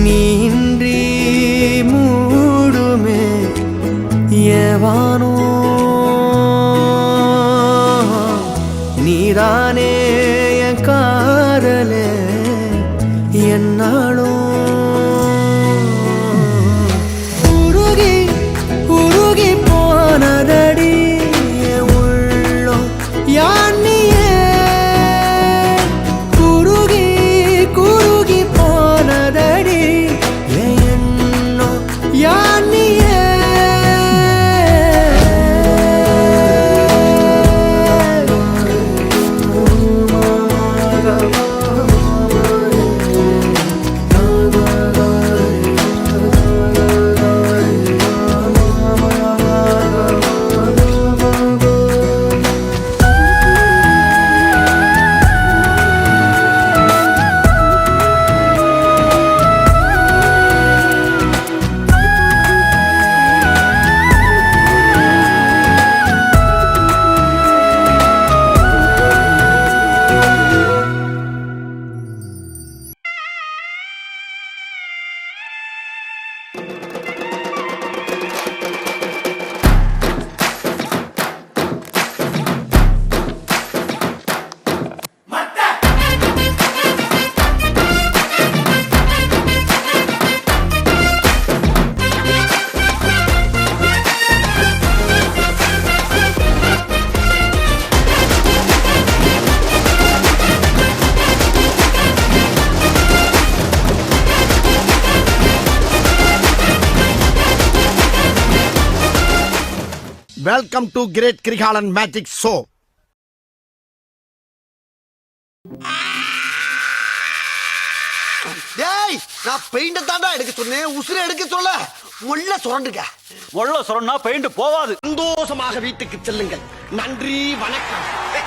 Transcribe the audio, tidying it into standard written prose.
நீன்றி மூடுமே ஏவானோ நீதானே என் காதலே என்னாலும் உருகி உருகி போனதடி உள்ளம் யானியே குருகி குருகி போனதடி என்னோ யானியே Welcome to Great Krigalan Magic Show. டேய் நான் பெயிண்ட் தாண்டா எடுக்க சொன்னேன் உசுரை எடுக்க சொல்ல முள்ள சுரண்டுங்க முள்ள சுரண்டா பெயிண்ட் போவாது சந்தோஷமாக வீட்டுக்கு செல்லுங்கள். நன்றி, வணக்கம்.